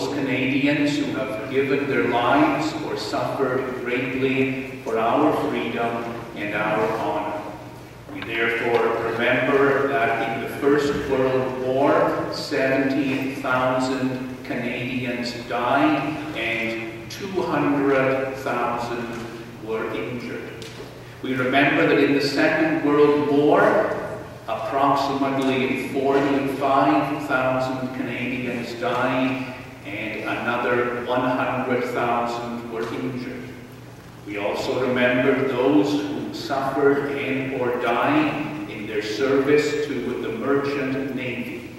those Canadians who have given their lives or suffered greatly for our freedom and our honor. We therefore remember that in the First World War, 70,000 Canadians died and 200,000 were injured. We remember that in the Second World War, approximately 45,000 Canadians died and another 100,000 were injured. We also remember those who suffered and or died in their service to the Merchant Navy.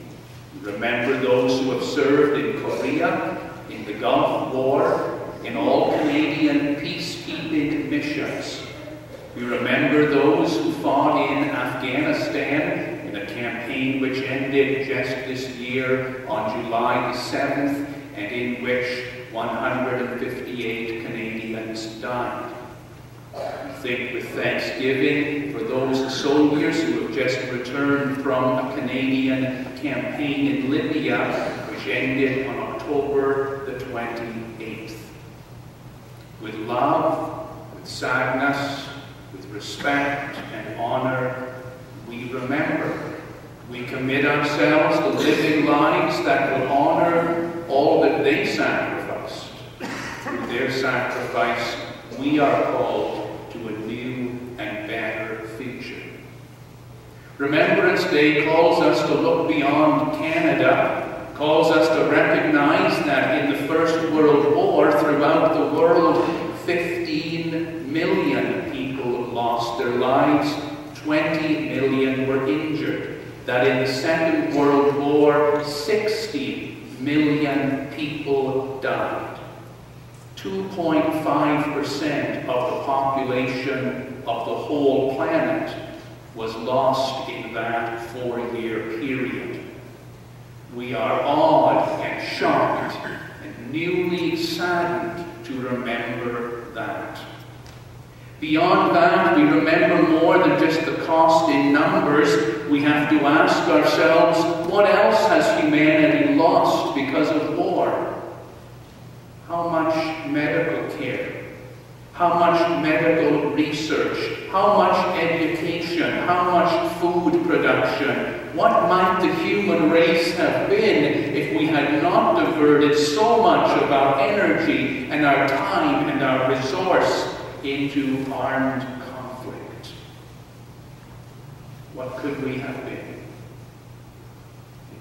We remember those who have served in Korea, in the Gulf War, in all Canadian peacekeeping missions. We remember those who fought in Afghanistan in a campaign which ended just this year on July the 7th, and in which 158 Canadians died. We think with thanksgiving for those soldiers who have just returned from a Canadian campaign in Libya, which ended on October the 28th. With love, with sadness, with respect and honor, we remember. We commit ourselves to living lives that will honor all that they sacrificed. Through their sacrifice, we are called to a new and better future. Remembrance Day calls us to look beyond Canada, calls us to recognize that in the First World War, throughout the world, 15 million people lost their lives, 20 million were injured. That in the Second World War, 60 million people died. 2.5% of the population of the whole planet was lost in that 4-year period. We are awed and shocked and newly saddened to remember that. Beyond that, we remember more than just the cost in numbers. We have to ask ourselves, what else has humanity lost because of war? How much medical care? How much medical research? How much education? How much food production? What might the human race have been if we had not diverted so much of our energy and our time and our resource into armed conflict? What could we have been?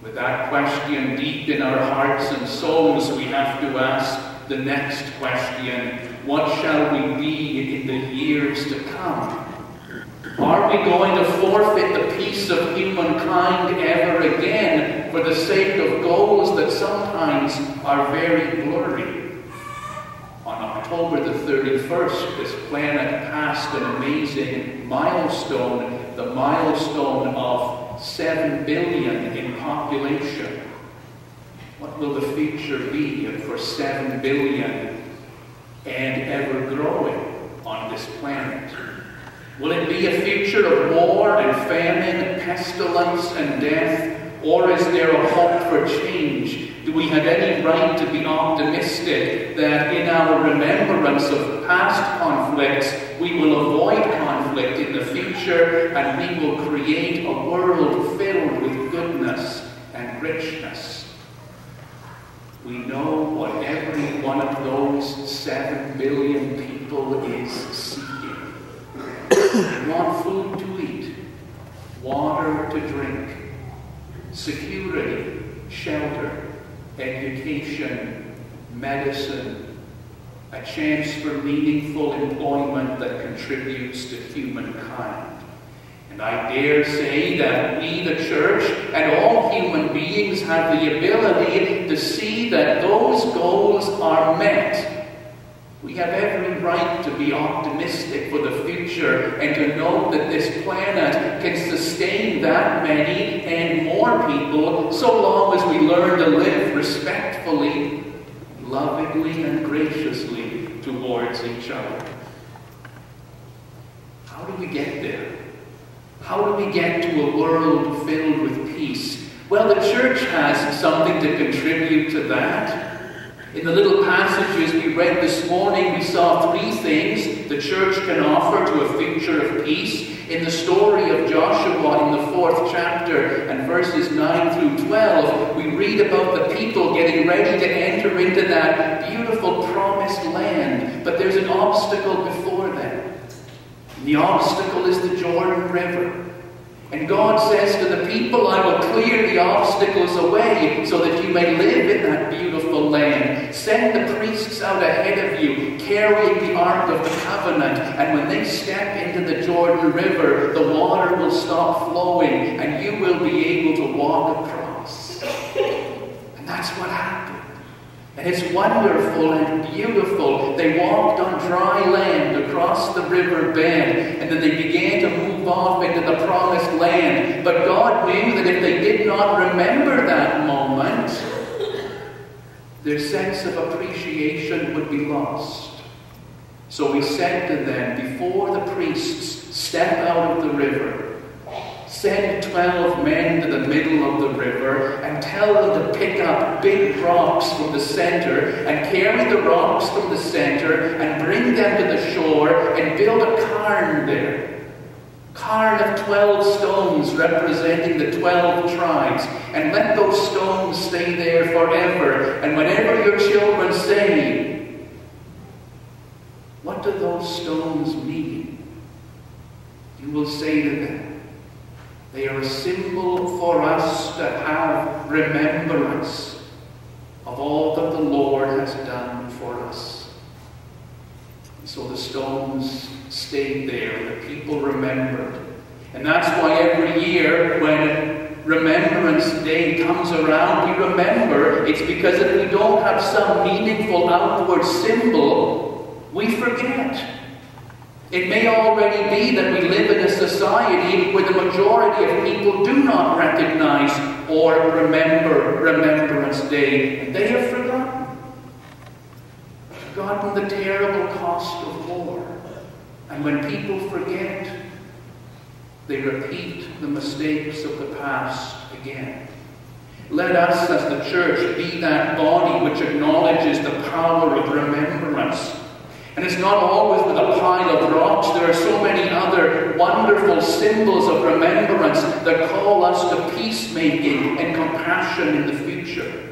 With that question deep in our hearts and souls, we have to ask the next question: what shall we be in the years to come? Are we going to forfeit the peace of humankind ever again for the sake of goals that sometimes are very blurry? On October the 31st, this planet passed an amazing milestone, the milestone of 7 billion in population. What will the future be for 7 billion and ever growing on this planet? Will it be a future of war and famine, pestilence and death? Or is there a hope for change? Do we have any right to be optimistic that in our remembrance of past conflicts, we will avoid conflict in the future and we will create a world filled with goodness and richness? We know what every one of those 7 billion people is seeking. They want food to eat, water to drink, security, shelter, education, medicine, a chance for meaningful employment that contributes to humankind. And I dare say that we, the church, and all human beings have the ability to see that those goals are met. We have every right to be optimistic for the future and to know that this planet can sustain that many and more people so long as we learn to live respectfully, lovingly, and graciously towards each other. How do we get there? How do we get to a world filled with peace? Well, the church has something to contribute to that. In the little passages we read this morning, we saw three things the church can offer to a future of peace. In the story of Joshua in the 4th chapter and verses 9 through 12, we read about the people getting ready to enter into that beautiful promised land. But there's an obstacle before them. And the obstacle is the Jordan River. And God says to the people, I will clear the obstacles away so that you may live in that beautiful land. Send the priests out ahead of you, carrying the Ark of the Covenant. And when they step into the Jordan River, the water will stop flowing and you will be able to walk across. And that's what happened. And it's wonderful and beautiful. They walked on dry land across the river bed, and then they began to move off into the promised land. But God knew that if they did not remember that moment, their sense of appreciation would be lost. So he said to them, before the priests step out of the river, send 12 men to the middle of the river and tell them to pick up big rocks from the center and carry the rocks from the center and bring them to the shore and build a cairn there. Cairn of 12 stones representing the 12 tribes. And let those stones stay there forever. And whenever your children say, what do those stones mean? You will say to them, they are a symbol for us to have remembrance of all that the Lord has done for us. And so the stones stayed there. The people remembered. And that's why every year when Remembrance Day comes around, we remember. It's because if we don't have some meaningful outward symbol, we forget. It may already be that we live in a society where the majority of people do not recognize or remember Remembrance Day. And they have forgotten the terrible cost of war. And when people forget, they repeat the mistakes of the past again. Let us as the church be that body which acknowledges the power of remembrance. And it's not always with a pile of rocks. There are so many other wonderful symbols of remembrance that call us to peacemaking and compassion in the future.